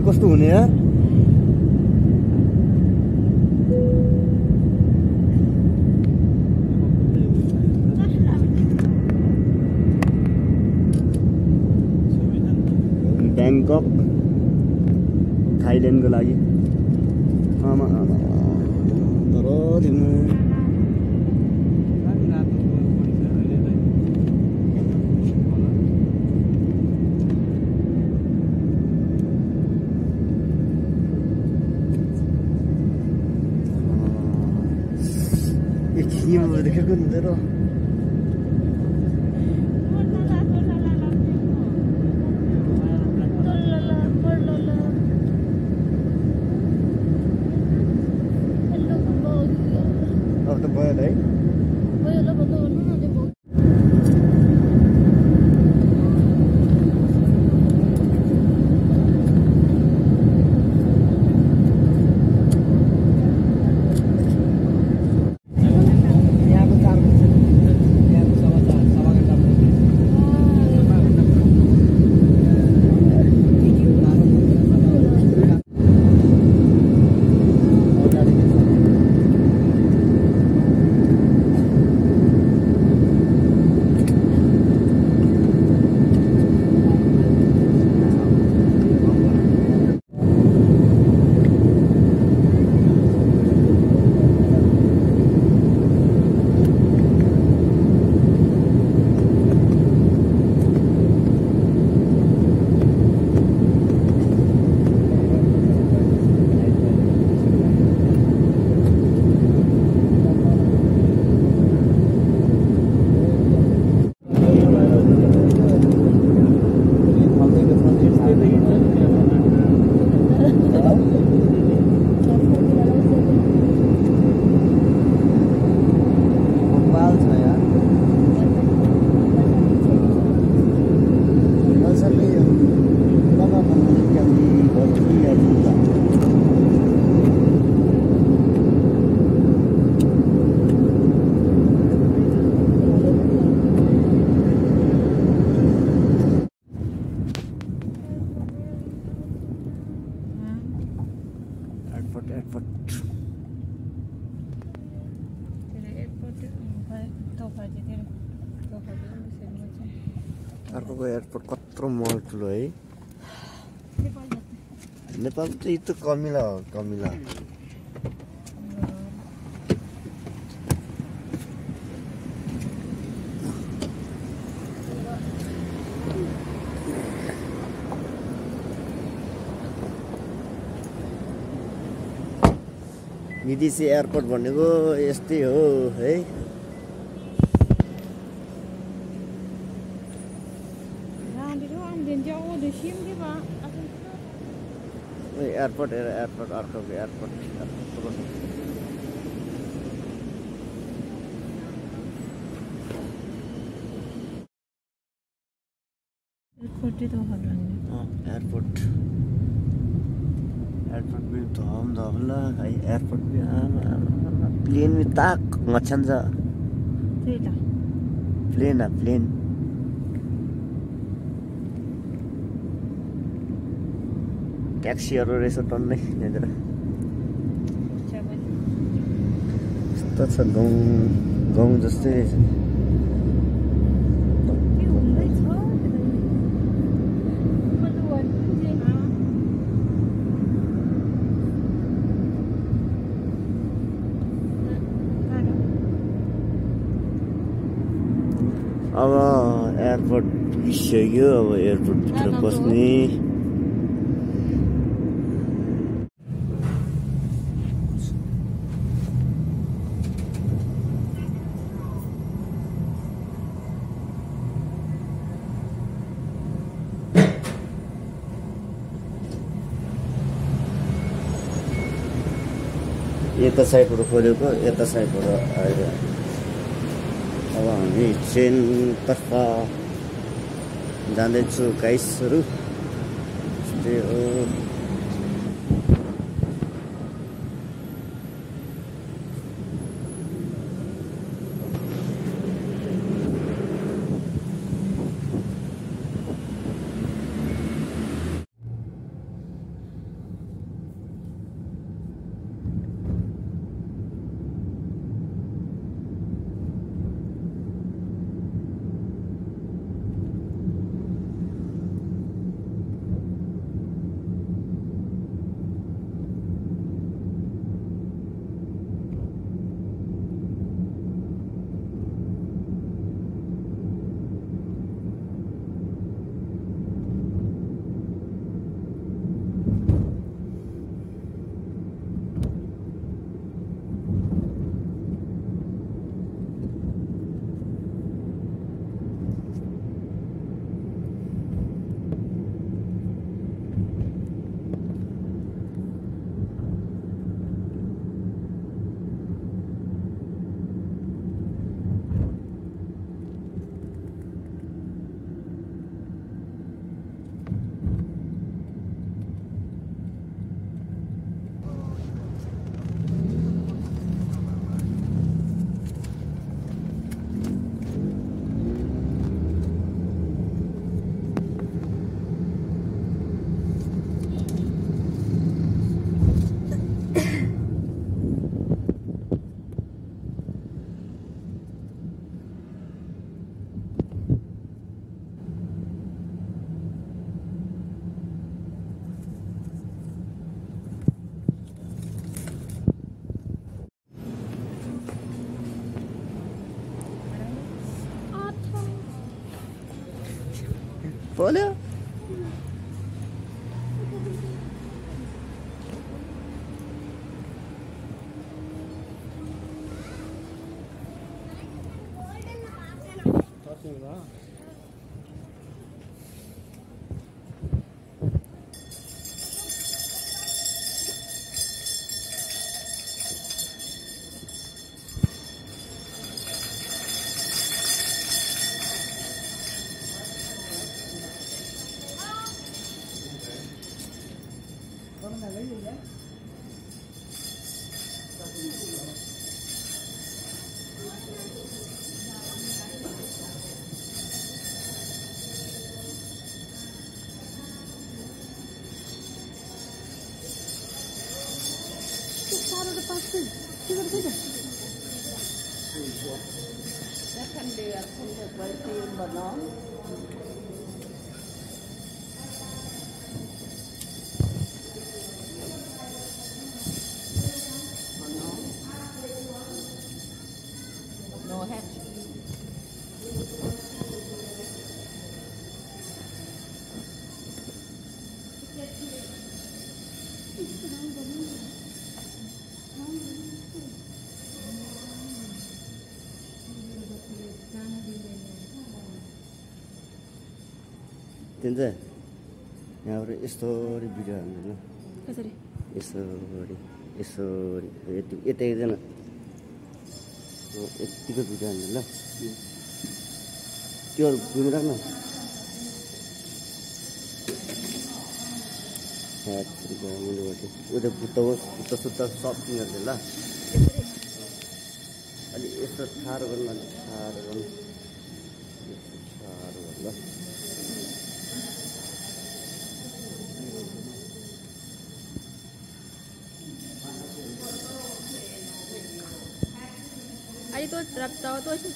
कस्तो हुने यार ब्याङ्कक थाइल्यान्डको लागि आमा आमा तर दिनु एकछिन देखेको नि तेरो अब त भयो है अर्को एयरपोर्ट कत्रो मल ठुलो है नेपाल चाहिँ त कमिला हो कमिला विदेशी एयरपोर्ट भनेको यस्तै हो है एयरपोर्ट एयरपोर्ट अर्को एयरपोर्ट एयरपोर्ट भी धम धमला है एयरपोर्ट भी प्लेन भी ताक मच्छन जा प्लेन प्लेन ट्याक्सीहरू रहेछ टन्नै यहाँतिर यस्तो छ गाउँ जस्तै रहेछ अब एयरपोर्ट बिसिसक्यो अब एयरपोर्ट भित्र पस्ने यता साइडबाट खोलेको यता साइडबाट आयो अब हामी ट्रेनतर्फ जाँदैछु गाइसहरू त्यही हो बोल्यो तिन चाहिँ यहाँबाट यस्तोरी भिडियो हाल्नु ल कसरी यसरी यसरी यति यता एकजना यतिको भिडियो हाल्नु ल त्यो घुमिराख्न उता बुट्टा सुत्ता सब तिनीहरूले ल अलि यस्तो ठाडो गर्नु अलि ठाडो गर्नु ठाडो गर्नु ल Aí tôi đặt tàu tôi chứ.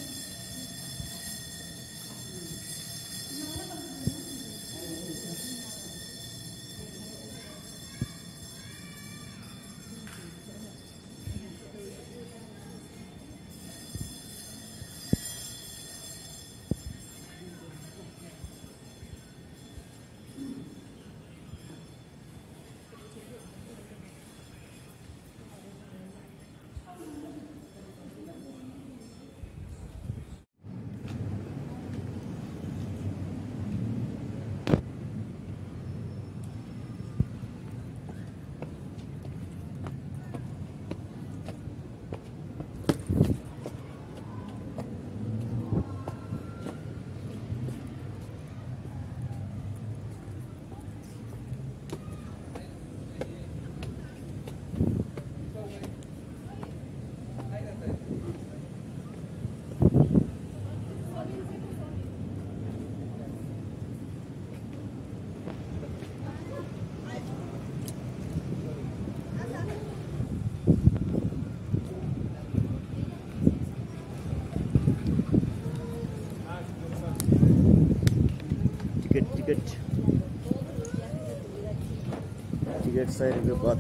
Ticket 100 रुपियाँ बत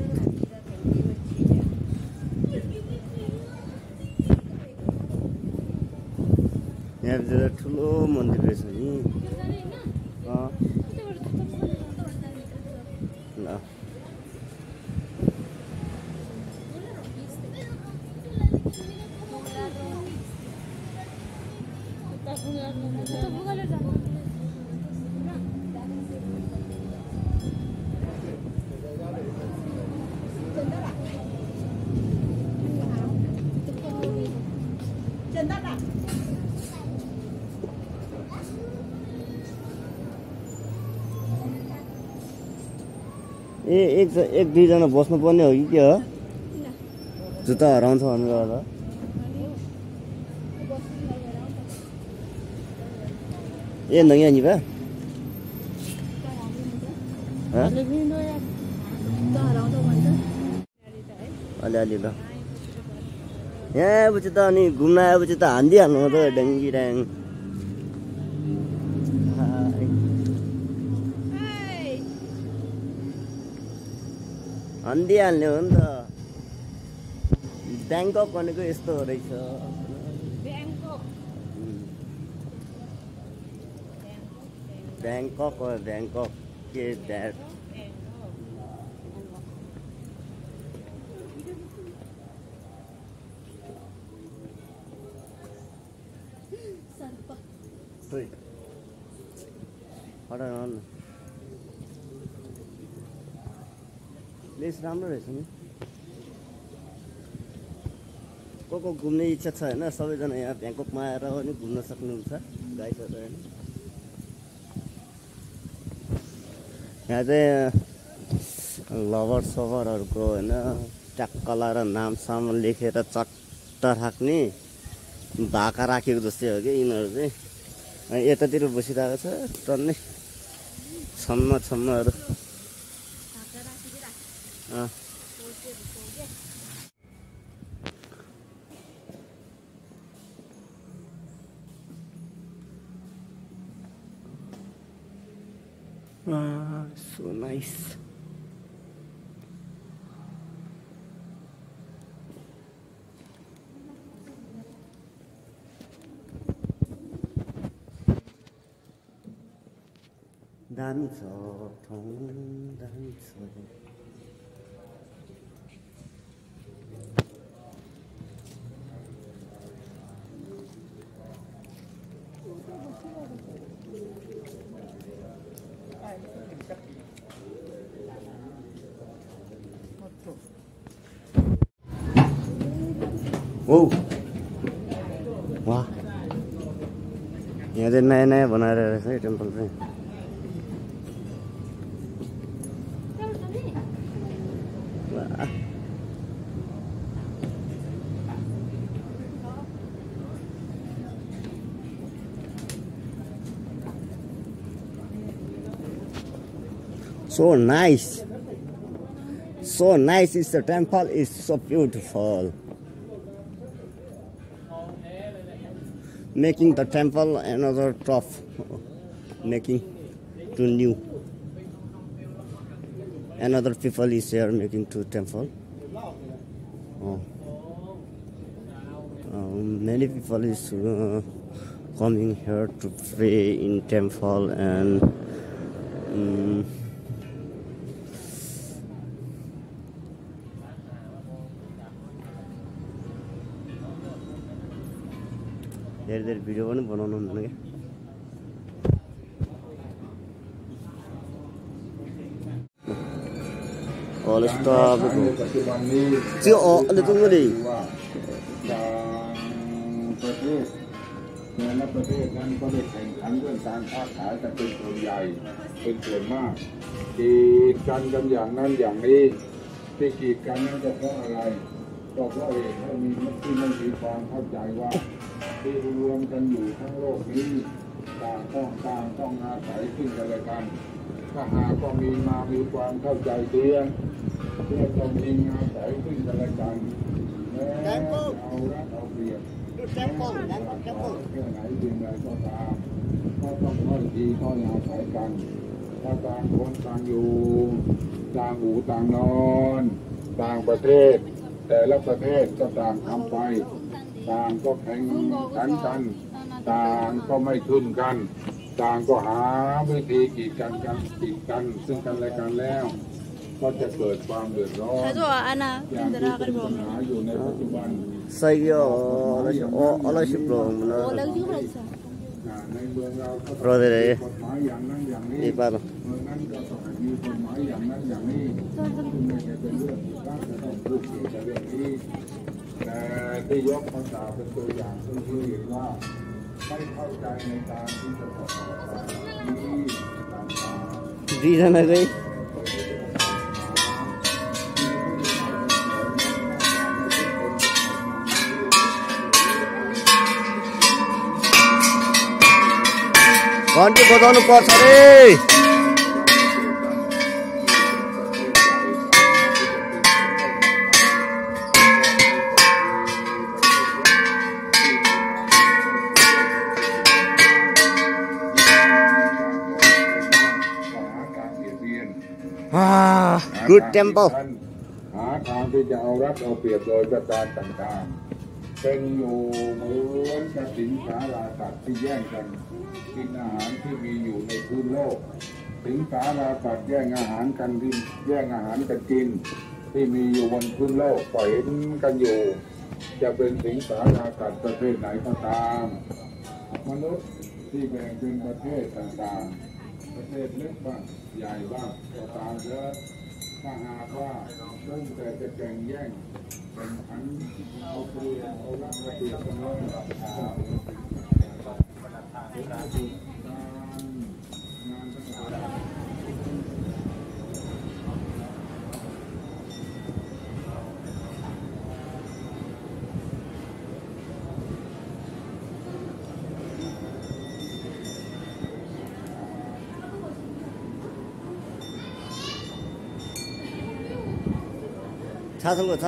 यहाँ ठुलो मन्दिर रहेछ नि ल एक दुईजना बस्नु पर्ने हो कि के हो जुत्ता हराउँछ भनेर होला ए नयाँ नि बा अलिअलि ल यहाँ आएपछि त अनि घुम्न आएपछि त हानिदिइहाल्नु त ड्याङ्गी ड्याङ हानिदिइहाल्ने हो नि त ब्याङ्कक भनेको यस्तो रहेछ Bangkok or Bangkok? Is that? Wait. Hold on. Place राम्रो रहेछ नि को घुम्ने इच्छा छ हैन सबैजना यहाँ ब्याङ्ककमा आएर पनि घुम्न सक्नुहुन्छ गाइसहरु हैन यहाँ चाहिँ लभर सभरहरुको हैन ट्याक्कला र नामसाम लेखेर चट्ट राख्ने भाका राखेको जस्तै हो कि यिनीहरु चाहिँ यतातिर बसिरहेको छ टन्नै छम्महरु so nice. दामी छ ठाउँ दामी छ ओ वाह यहाँ चाहिँ नयाँ बनाएर रहेछ है टेम्पल चाहिँ so nice is the temple is so beautiful making the temple another top making to new another people is here making to temple many people is coming here to pray in temple and धेरै video पनि बनाउनु हुँदैन के all stop ชื่ออะไรตรงนี้และประเทศนั้นก็ได้แข่งขันเรื่องการค้าขายกันเป็นส่วนใหญ่เป็นส่วนมากกีดกันอย่างนั้นอย่างนี้ที่กีดกันนั้นจะเพราะอะไรก็เพราะเหตุที่ไม่มีความเข้าใจว่าที่รวมกันอยู่ทั้งโลกนี้ต่างต้องอาศัยซึ่งกันและกันถ้าหากก็มีความเข้าใจเพื่อต้องมีอาศัยซึ่งกันและกันเอาละเอาเปรียบแค่ไหนจริงอะไรก็ตามก็ต้องค่อยดีค่อยอาศัยกันถ้าต่างคนต่างอยู่ต่างหูต่างนอนต่างประเทศแต่ละประเทศก็ต่างทำไปต่างก็แข่งขันกันต่างก็ไม่ขึ้นกันต่างก็หาวิธีกีดกันซึ่งกันและกันแล้วก็จะเกิดความเดือดร้อนอย่างที่เป็นปัญหาอยู่ในปัจจุบันSaya Allah syukur mana. Brother ya. Ini apa? ที่ยกภาษาเป็นตัวอย่างเพื่อเห็นว่าไม่เข้าใจในการที่จะต่อนี้ Di sana gay. घन्टी बजाउनु पर्छ रे good temple หาทางที่จะเอารัดเอาเปรียบโดยประการต่าง เป็นอยู่เหมือนกับสิงสาราสัตว์ที่แย่งกันกินอาหารที่มีอยู่ในพื้นโลกสิงสาราสัตว์แย่งอาหารกันที่แย่งอาหารกันกินที่มีอยู่บนพื้นโลกปล่อยกันอยู่ จะเป็นสิงสาราสัตว์ประเภทไหนก็ตามมนุษย์ที่แบ่งเป็นประเภทต่างๆประเภทเล็กบ้างใหญ่บ้างก็ตามเถอะถ้าหากว่าตั้งแต่จะแข่งแย่งแข่งขันเอาเปรียบเอารัดเอาเปรียบกันเลยงานทั้งหลาย차석을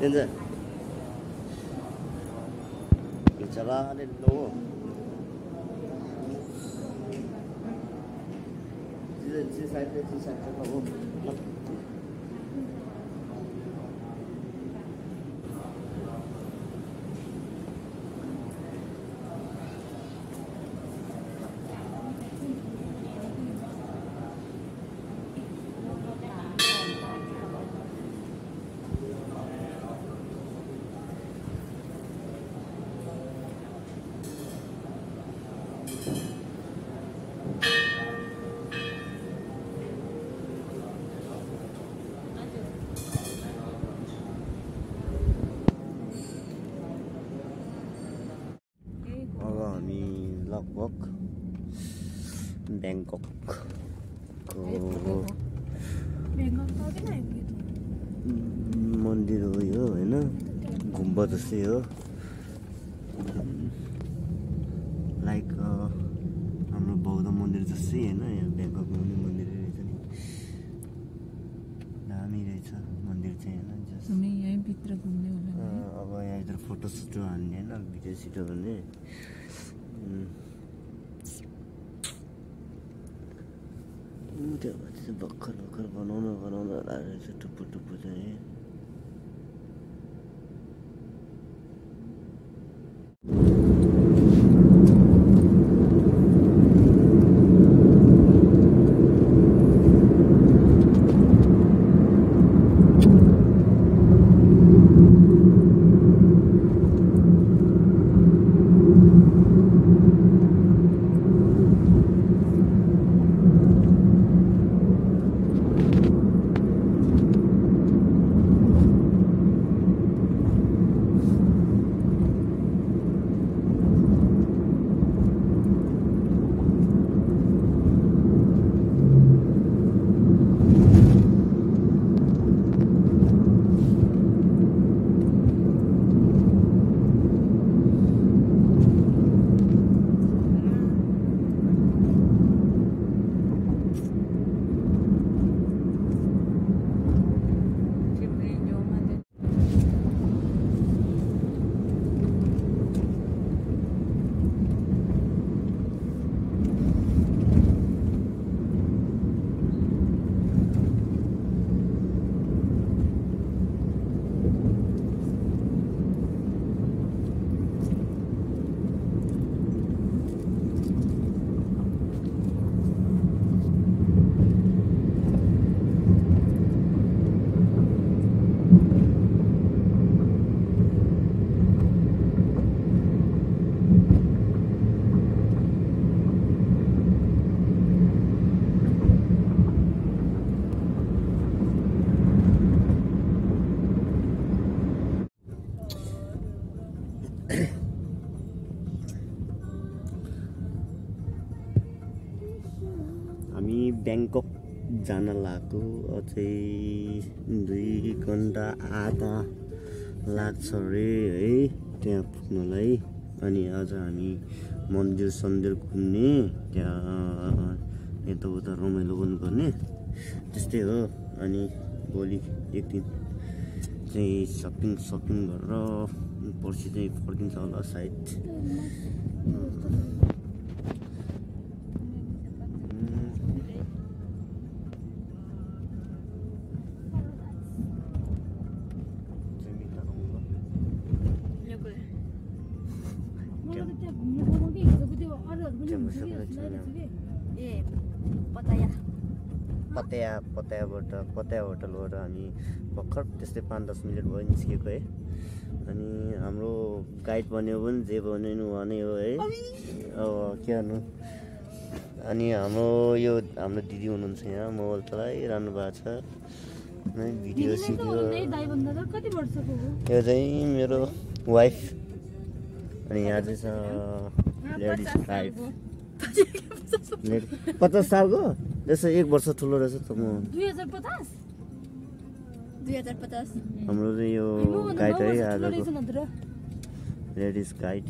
이제 잡아내 놓고 지사하고 लगभग बैंकॉक मन्दिर हो यो हैन गुम्बा जस्तै हो लाइक हाम्रो बौद्ध मन्दिर जस्तै हैन यहाँ बैंकॉकमा पनि मन्दिर रहेछ नि दामी रहेछ मन्दिर चाहिँ हैन जस्ट हामी यही भित्र घुम्ने होला अब यहाँ इधर फोटो सुट हान्ने हैन भिडियो सिडियो गर्ने त्यो भर्खर बनाउन रहेछ टुप्पो चाहिँ हामी बैंकॉक जान लाग्यो अझै 2 घन्टा आधा लाग्छ रे है त्यहाँ पुग्नलाई। अनि आज हामी मन्दिर सन्दिर घुम्ने, त्यहाँ यताउता रमाइलो गर्नुपर्ने त्यस्तै हो। अनि भोलि एक दिन चाहिँ सपिङ गरेर पर्सि चाहिँ फर्किन्छ होला सायद। पताया होटलबाट हामी भर्खर त्यस्तै 5-10 मिनट भयो निस्केको है। अनि हाम्रो गाइड बन्यो भने जे बन्यो भने हो है, अब के गर्नु। अनि हाम्रो दिदी हुनुहुन्छ यहाँ, मोबाइल चलाइरहनु भएको छ, भिडियो सिडियो। यो चाहिँ मेरो वाइफ। अनि यहाँ चाहिँ छ लेडिज गाइड। 50 सालको त्यसो 1 वर्ष ठुलो रहेछ त म। 2050 हाम्रो चाहिँ यो गाइड है आजको लेडिज गाइड।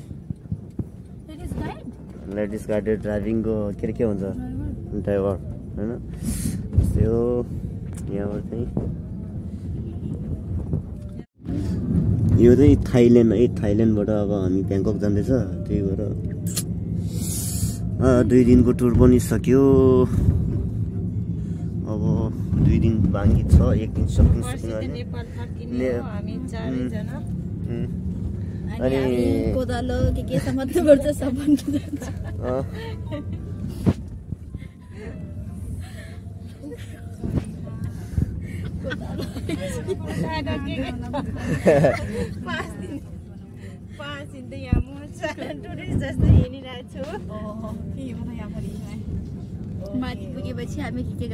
लेडिज गाइड ड्राइभिङको के हुन्छ ड्राइभर होइन त्यस्तै हो। यहाँबाट चाहिँ यो चाहिँ थाइल्यान्ड है, थाइल्यान्डबाट अब हामी ब्याङ्कक जाँदैछ। त्यही भएर 2 दिनको टुर पनि सक्यो। अब 2 दिन बाँकी छ, 1 दिन सक्नु अनि कोदालो के समात्नु पर्छ सामान जान्छ।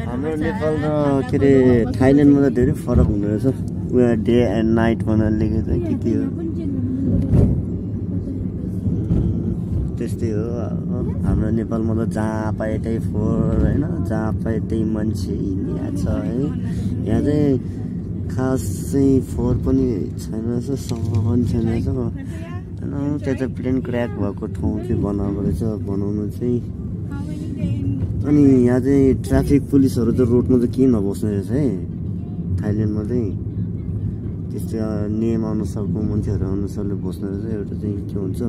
हाम्रो नेपाल र के अरे थाइल्यान्डमा त धेरै फरक हुँदो रहेछ। उयो डे एन्ड नाइट भनेर लेखेको छ के हो त्यस्तै हो। हाम्रो नेपालमा त जहाँ पाए त्यही फोहोर होइन, जहाँ पाए त्यही मान्छे हिँडिया छ है। यहाँ चाहिँ खास चाहिँ फोहोर पनि छैन रहेछ, सफा पनि छैन रहेछ होइन। त्यो चाहिँ प्लेन क्र्याक भएको ठाउँ चाहिँ बनाएको रहेछ बनाउनु चाहिँ। अनि यहाँ चाहिँ ट्राफिक पुलिसहरू चाहिँ रोडमा चाहिँ किन नबस्ने रहेछ है थाइल्यान्डमा चाहिँ। त्यस्तै नियम अनुसारको मान्छेहरू अनुसारले बस्ने रहेछ। एउटा चाहिँ के हुन्छ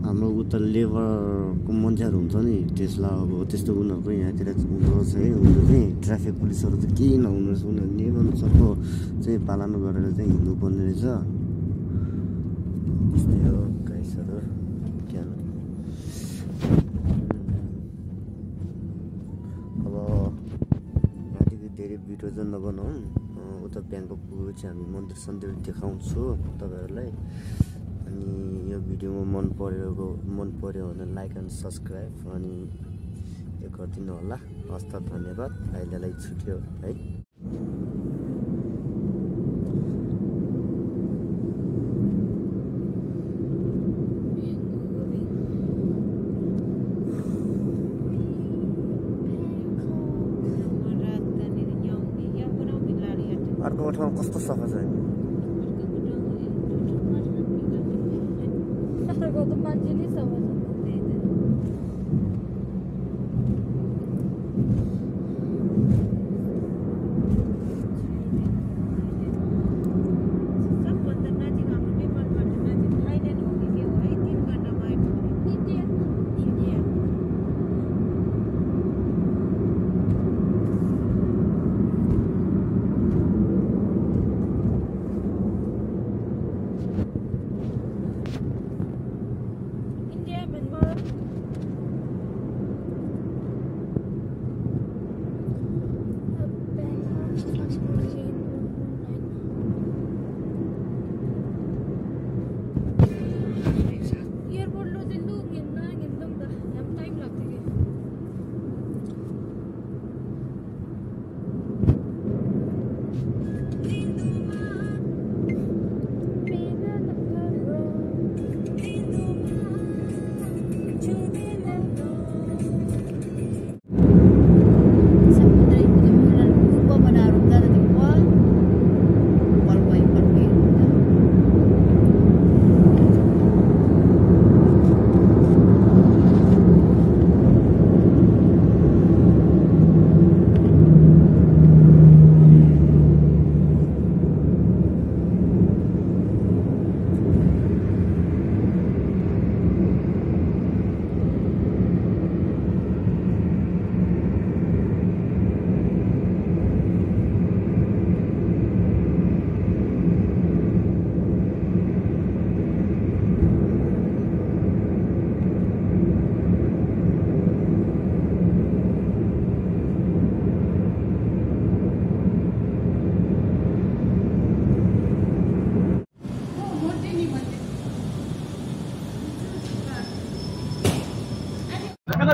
हाम्रो उता लेबरको मान्छेहरू हुन्छ नि, त्यसलाई अब त्यस्तो उनीहरूको यहाँतिर हुँदो रहेछ है। उनीहरू चाहिँ ट्राफिक पुलिसहरू चाहिँ केही नहुँदो रहेछ, उनीहरू नियम अनुसारको चाहिँ पालन गरेर चाहिँ हिँड्नुपर्ने रहेछ। त्यस्तै हो गाइसहरू। अब यहाँदेखि धेरै भिडियो चाहिँ नबनाउँ, उता ब्याङ्कक पुगेर चाहिँ हामी मन्दिर सन्दिर देखाउँछु तपाईँहरूलाई। अनि यो भिडियोमा मन पर्यो भने लाइक एन्ड सब्सक्राइब अनि यो गरिदिनु होला। हस् त, धन्यवाद। अहिलेलाई छुट्यो है। अर्को ठाउँ कस्तो सफा छ नि।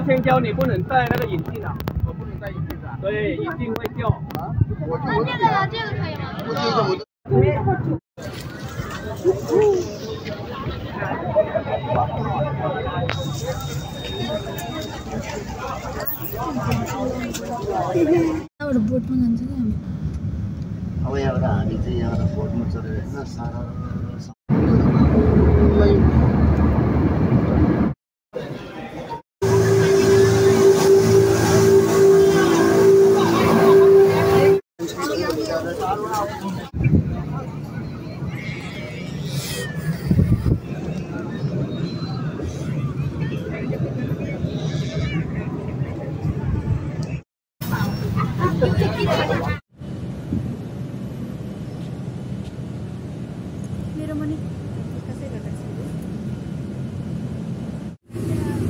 先教你不能戴那个眼镜啊。我不能戴眼镜啊。对，一定会掉。那这个呢？这个可以吗？यहाँबाट बोटमा जान्छ क्या हामी अब यहाँबाट हामी चाहिँ यहाँबाट बोटमा चढेर होइन सारा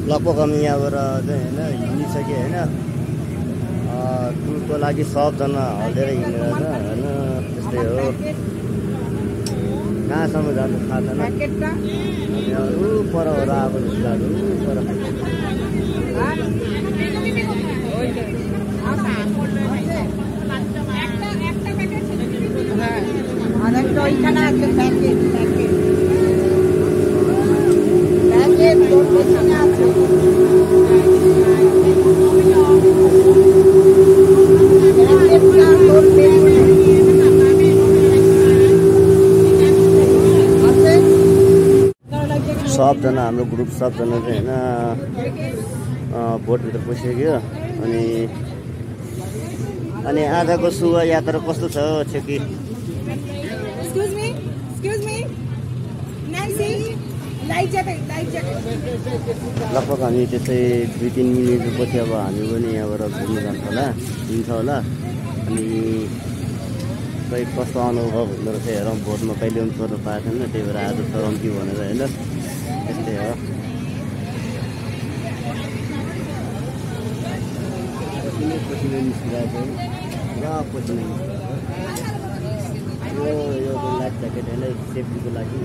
लगभग हामी यहाँबाट चाहिँ होइन हिँडिसक्यो होइन टुरको लागि सबजना हल्लिएर हिँडेर होइन त्यस्तै हो कहाँसम्म जान्छ थाहा छैन यहाँ पर आएको जस्तो सबजना हाम्रो ग्रुप सबजना चाहिँ होइन बोटभित्र पसिसक्यो अनि आजको सुवा यात्रा कस्तो छ छेकी लगभग हामी त्यस्तै 2-3 मिनटपछि अब हामी पनि यहाँबाट घुम्नु जान्छ होला हिँड्छ होला अनि खै कस्तो अनुभव हुँदो रहेछ हेरौँ बोटमा कहिले पनि चढ्नु पाएको छैन त्यही भएर आज चढौँ कि भनेर होइन त्यस्तै हो पसिना निस्किरहेको पुरा पसिना यो लाइफ ज्याकेट होइन सेफ्टीको लागि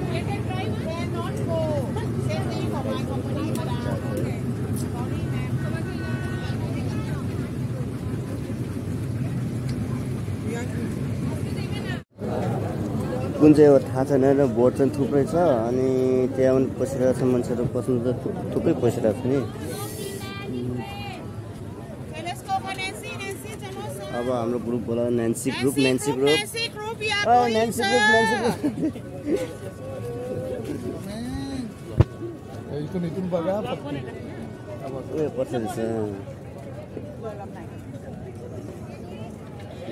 कुन चाहिँ हो थाहा छैन र बोट चाहिँ थुप्रै छ अनि त्यहाँ पनि पसिरहेको छ मान्छेहरू पस्नु त थुप्रै पसिरहेको छ नि अब हाम्रो ग्रुप होला Nancy group Itu baga apa? पर्छ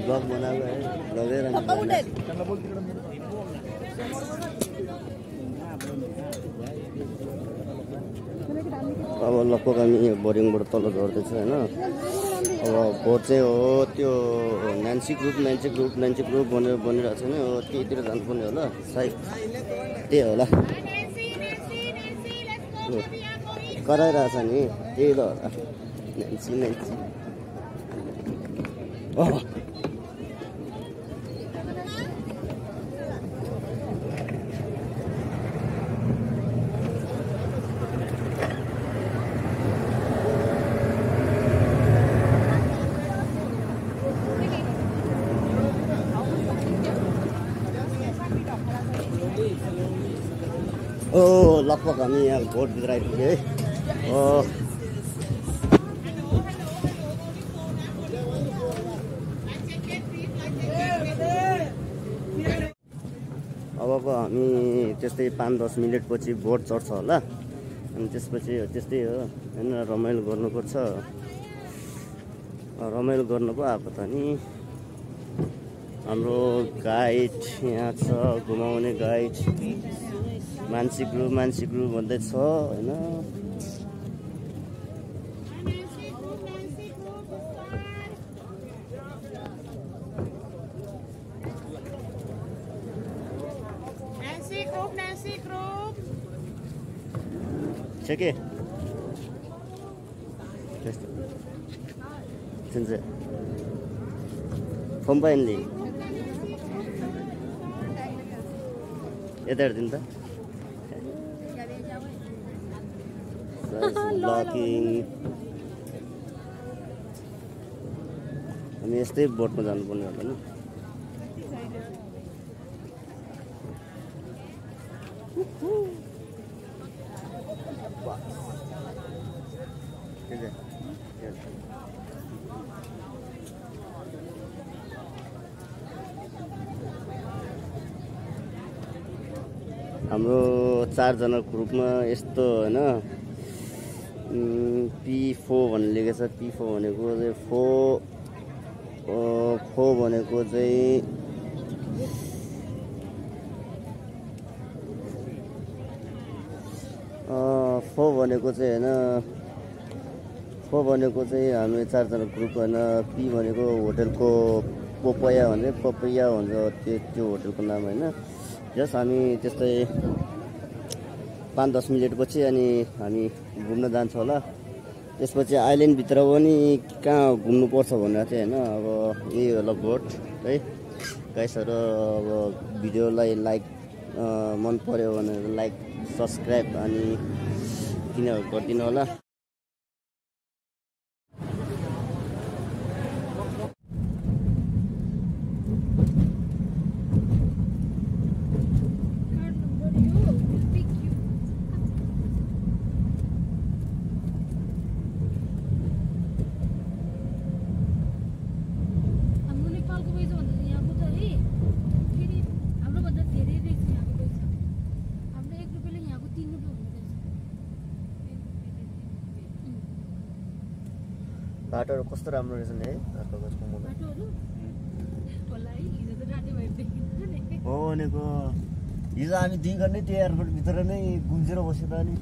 ब्लग बनाएको है लगेर अब लगभग हामी बोर्डिङबाट तल झर्दैछ होइन अब बोट चाहिँ हो त्यो नान्सी ग्रुप भनेर बनिरहेको छ नि हो त्यहीतिर जानुपर्ने होला सायद त्यही होला कराइरहेछ नि त्यही ल होला नान्सी लगभग हामी यहाँ बोटभित्र आइपुग्यो है अबको हामी त्यस्तै 5-10 मिनटपछि बोट चढ्छ होला अनि त्यसपछि त्यस्तै हो होइन रमाइलो गर्नुपर्छ रमाइलो गर्नु पो आएको त नि हाम्रो गाइड यहाँ छ घुमाउने गाइड मान्छे ग्रुप भन्दै छ होइन Cheque. 진짜. 컴바인리. 여덟 된다. Locking. अनि यस्तै बोटमा जानुपर्ने होला नि हाम्रो 4 जना ग्रुपमा यस्तो हैन P4 भन्ने लेखेको छ P4 भनेको चाहिँ फोर भनेको चाहिँ फोर भनेको चाहिँ हैन फोर भनेको चाहिँ हामी 4 जना ग्रुप हैन पी भनेको होटलको पपया भन्छ त्यो होटलको नाम हैन जस हामी त्यस्तै 5-10 मिनेटपछि अनि हामी घुम्न जान्छ होला त्यसपछि आइल्यान्ड भित्र पनि कहाँ घुम्नु पर्छ भनेर चाहिँ हैन अब यही होला बोट है गाइसहरु अब भिडियोलाई लाइक मन पर्यो भने लाइक सब्स्क्राइब अनि किनहरु गरिदिनु होला बाटोहरु कस्तो राम्रो रहेछ नि है कागजको मोबाइल हो भनेको हिजो हामी 2 घण्टा त्यो एयरपोर्ट भित्र नै गुम्जेर बसेर अनि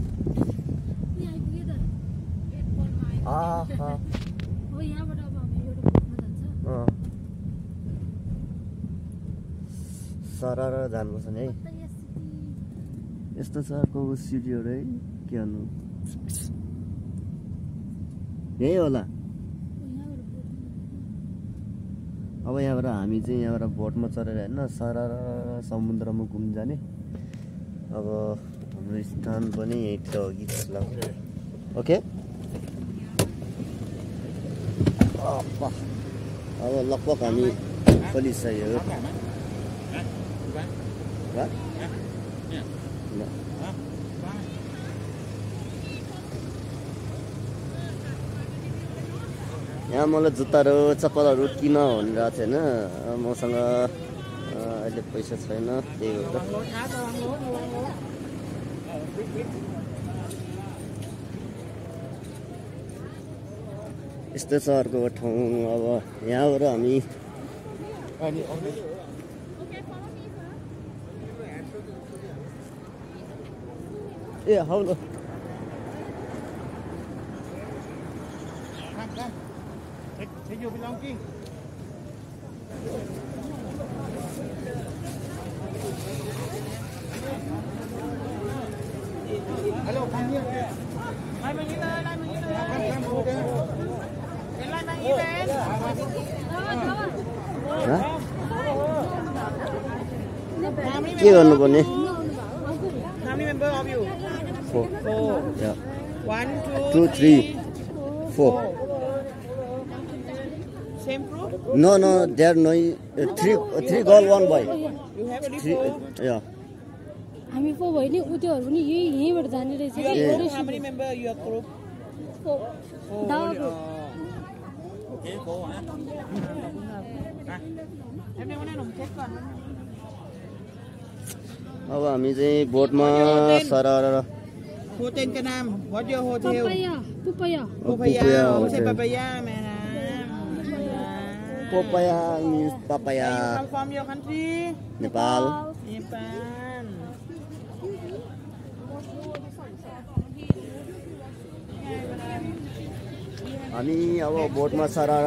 सरर जानुपर्छ नि है यस्तो छ कौ सिटीहरु है के भन्नु यही होला अब यहाँबाट हामी चाहिँ यहाँबाट बोटमा चढेर हैन सरर समुद्रमा घुम्न जाने अब हाम्रो स्थान पनि यही छ कि जस्तो लाग्छ ओके अब लगभग हामी फलिसक्यो यहाँ मलाई जुत्ताहरु चप्पलहरु किन भनेर चाहिँ हैन मसँग अहिले पैसा छैन त्यही हो त यस्तो छ अर्को ठाउँ अब यहाँबाट हामी ए हाउलो Take your belonging. Hello, come here. Lại mình đi đây, lại mình đi đây. Lại mình đi đây. के गर्नुपर्ने How many members of you? 4 yeah 1, 2 3 4 Same group? No, there are no three girl, 1 boy. You have a Three, different. yeah. हामी पो भयो नि उतोहरु पनि यहीबाट जाने रहेछ How many members your group? Okay, 4 hả? Em đem cái này nồng chết còn. अब हामी चाहिँ बोटमा सरर Hotel Ca Nam. What's your hotel? Papaya. Papaya. Oh, say papaya, man. Papaya means papaya. You come from your country? Nepal. Nepal. हामी अब बोटमा सरर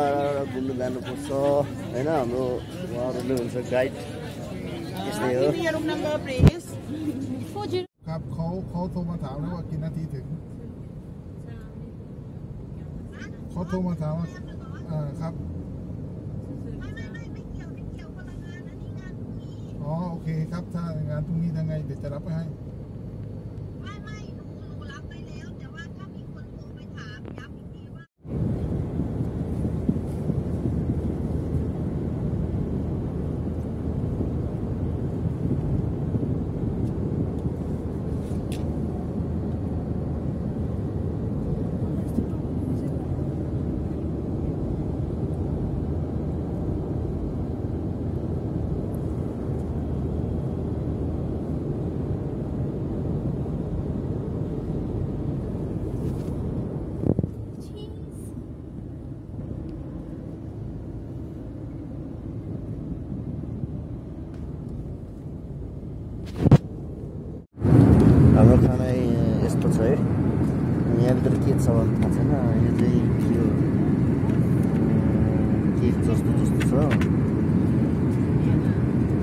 घुम्नु जानुपर्छ हैन हाम्रो उहाँहरुले हुन्छ गाइड त्यस्तै हो Give me your room number, please. ครับเขาโทรมาถามแล้วว่ากี่นาทีถึงเขาโทรมาถามว่าครับอ๋อโอเคครับถ้างานพรุ่งนี้ยังไงเดี๋ยวจะรับไปให้ leaf जस्तो जस्तो छ।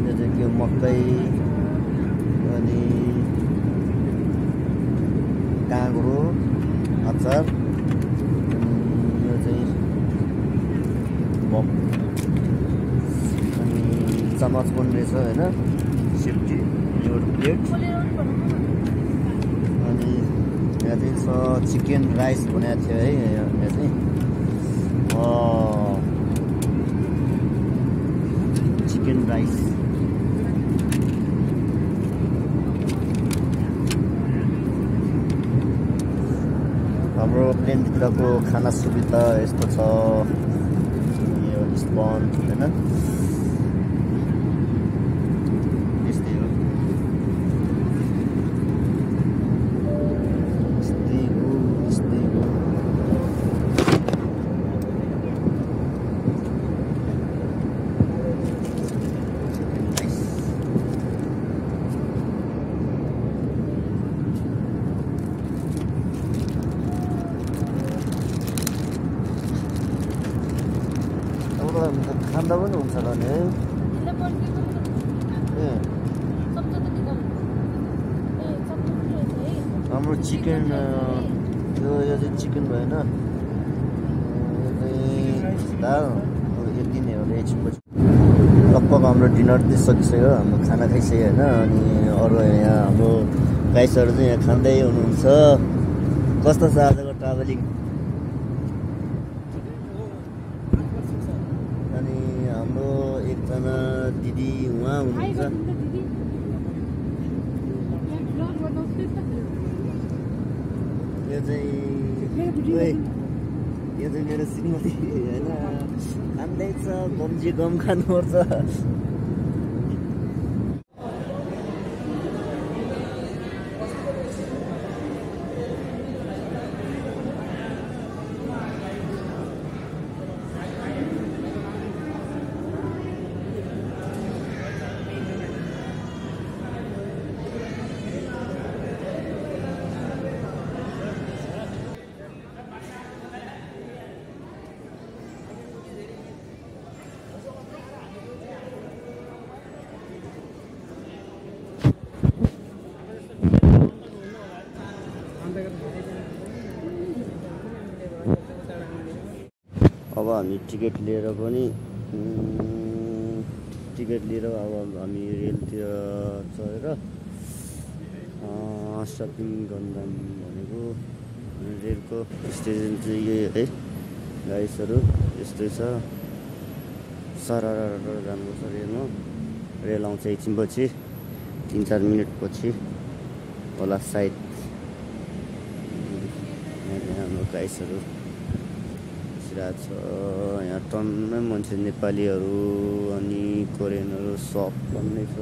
यो चाहिँ के मकै अनि काँक्रो अचार, यो चाहिँ बम अनि चमच पनि रहेछ होइन, सेफ्टी एउटा प्लेट। अनि यहाँ चाहिँ छ चिकन राइस बनाएको थियो है, यहाँ चाहिँ चिकन राइस। हाम्रो प्लेनभित्रको खाना सुविधा यस्तो छ, यो स्पन्ज होइन, यस्तै हो। खाँदा पनि हुन्छ होला नि है। हाम्रो चिकन यो चाहिँ चिकन भएन, यो चाहिँ दाल। यति नै हो एकछिनपछि लगभग हाम्रो डिनर चाहिँ सकिसक्यो, हाम्रो खाना खाइसक्यो होइन। अनि अरू यहाँ हाम्रो गाइसहरू चाहिँ यहाँ खाँदै हुनुहुन्छ। कस्तो छ आजको ट्राभलिङ? अनि हाम्रो एकजना दिदी उहाँ हुनुहुन्छ, यो चाहिँ मेरो श्रीमती होइन, खाँदैछ। गम्जी गम खानुपर्छ। अब हामी टिकट लिएर अब हामी रेलतिर चढेर सपिङ गर्दा भनेको। रेलको स्टेसन चाहिँ यही है गाइसहरू, यस्तै छ। सरर जानुपर्छ रेलमा। रेल आउँछ एकछिनपछि, 3-4 मिनटपछि होला सायद। हाम्रो गाइसहरू छ यहाँ, टन्नै मान्छे नेपालीहरू अनि कोरियनहरू सब पनि छ।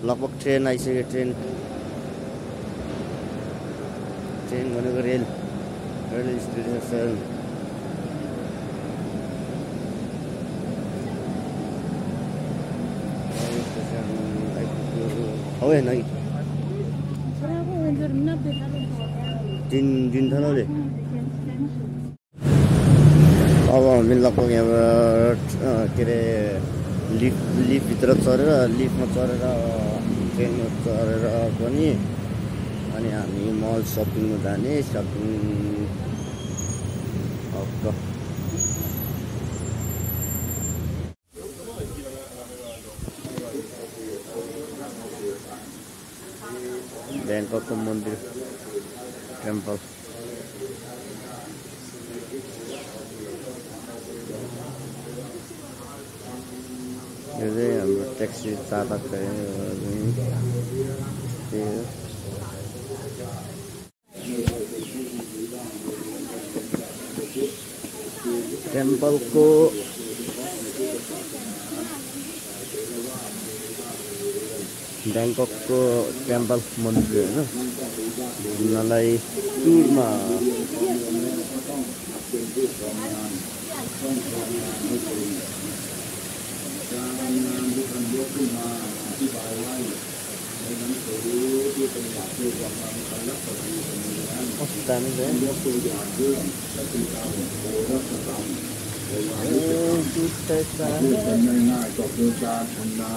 लगभग ट्रेन आइसक्यो। ट्रेन भनेको रेल स्टेसन। हो होइन दिन थाले। अब हामी लगभग यहाँबाट के अरे लिफ्टभित्र चढेर, लिफ्टमा चढेर ट्रेनमा चढेर पनि अनि हामी मल सपिङमा जाने। सपिङ ब्याङ्ककको मन्दिर टेम्पल। यो चाहिँ हाम्रो ट्याक्सी चालक टेम्पलको ब्याङ्ककको टेम्पल मन्दिर होइन उनीहरूलाई टुरमा दामीง่ายๆก็คือการทำนา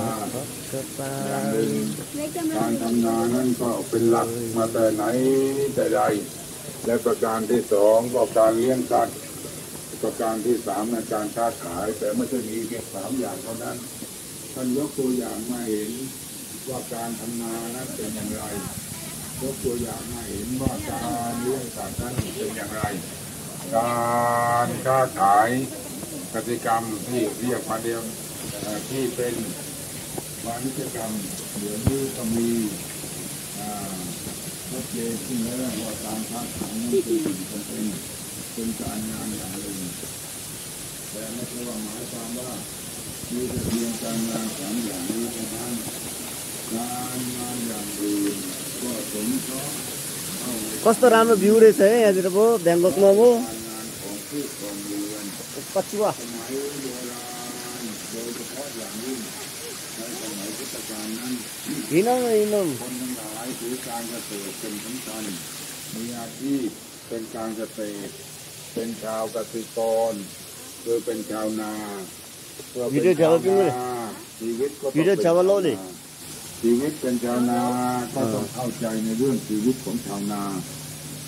อย่างหนึ่งการทำนานั้นก็เป็นหลักมาแต่ไหนแต่ใดและประการที่สองก็การเลี้ยงสัตว์ประการที่สามในการค้าขายแต่ไม่ใช่มีแค่สามอย่างเท่านั้นท่านยกตัวอย่างมาเห็นว่าการทำนานั้นเป็นอย่างไรยกตัวอย่างมาเห็นว่าการเลี้ยงสัตว์นั้นเป็นอย่างไรการค้าขายกติกรรมที่เรียกมาเดิมที่เป็นวานิชกรรมเดี๋ยวนี้ก็มีชัดเจนขึ้นแล้วว่าการค้าขายนั้นเป็นการงานอย่างหนึ่งแต่ไม่ใช่ว่าหมายความว่ามีแต่เพียงการงานสามอย่างนี้เท่านั้นการงานอย่างอื่นก็สมทบ कस्तो राम्रो भ्यू रहेछ है यहाँतिर पो ब्याङ्ककमा पो การงานของพืชของเรือน कचुवा สมัยโบราณโดยเฉพาะอย่างยิ่งในสมัยพุทธกาลนั้น हिँडौँ हिँडौँ คนทั้งหลายถือการเกษตรเป็นสำคัญมีอาชีพเป็นการเกษตรเป็นชาวเกษตรกรคือเป็นชาวนาเพื่อเป็นชาวนาชีวิตก็ต้องเป็นชาวนาชีวิตเป็นชาวนาก็ต้องเข้าใจในเรื่องชีวิตของชาวนา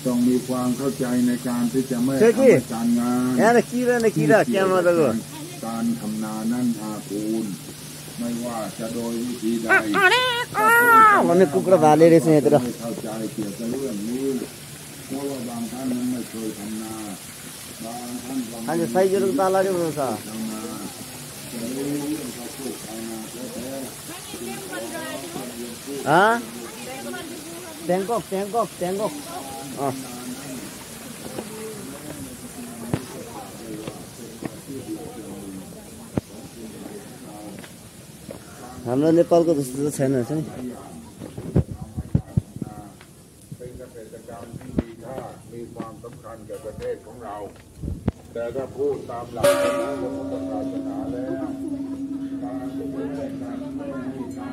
ต้องมีความเข้าใจในการที่จะไม่ทำการงาน यहाँ किरा क्यामेराको การทำนานั้นอาคูณไม่ว่าจะโดยวิธีใด भन्ने कुखुरा भाले रहेछ यहाँतिर ไม่เข้าใจเกี่ยวกับเรื่องนี้เพราะว่าบางท่านนั้นไม่เคยทำนาบางท่านก็ไม่ आज साइजहरू तालाले हुन्छ ทำนาจะรู้เรื่องเขาพูดชาวนาแท้ब्याङ्कक हाम्रो नेपालको जस्तो त छैन रहेछ नि เป็นเกษตรกรรมที่มีค่ามีความสำคัญแก่ประเทศของเราแต่ถ้าพูดตามหลักของพระพุทธศาสนาแล้วการที่เป็นการไม่มีน้